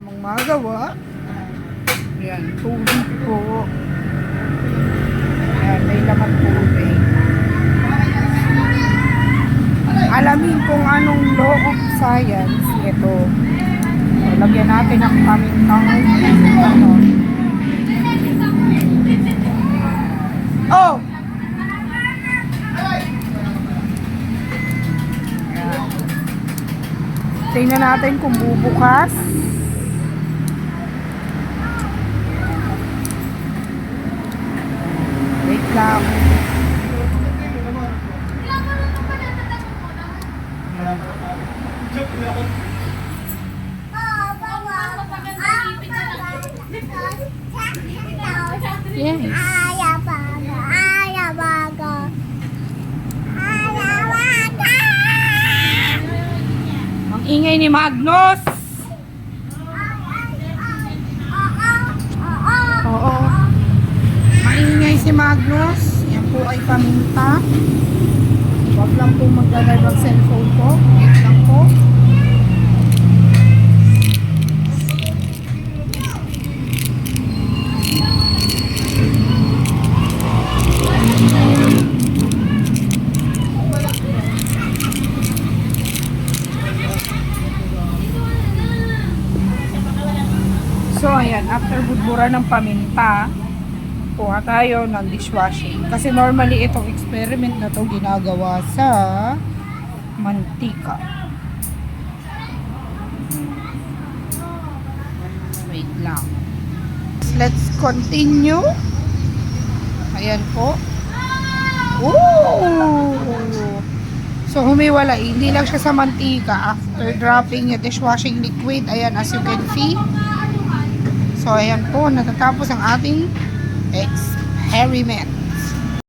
Magawa. Ayan, tubig po. Ayan, may laman tubig. Alamin kung anong law of science ito. So, lagyan natin ang pamintang ano. Oh! Ayan. Tingnan natin kung bubukas. Wait lang. Yes. Ang ingay ni Magnus. Oo. Maingay si Magnus. Yan po ay paminta. Huwag lang po magdalive ang cellphone ko. Wait lang po. So, ayan, after budbura ng paminta, kuha tayo ng dishwashing. Kasi normally, itong experiment na to ginagawa sa mantika. Wait lang. Let's continue. Ayan po. Ooh! So, humiwalay. Hindi lang siya sa mantika. After dropping yung dishwashing liquid, ayan, as you can see. So, ayan po, natatapos ang ating experiment.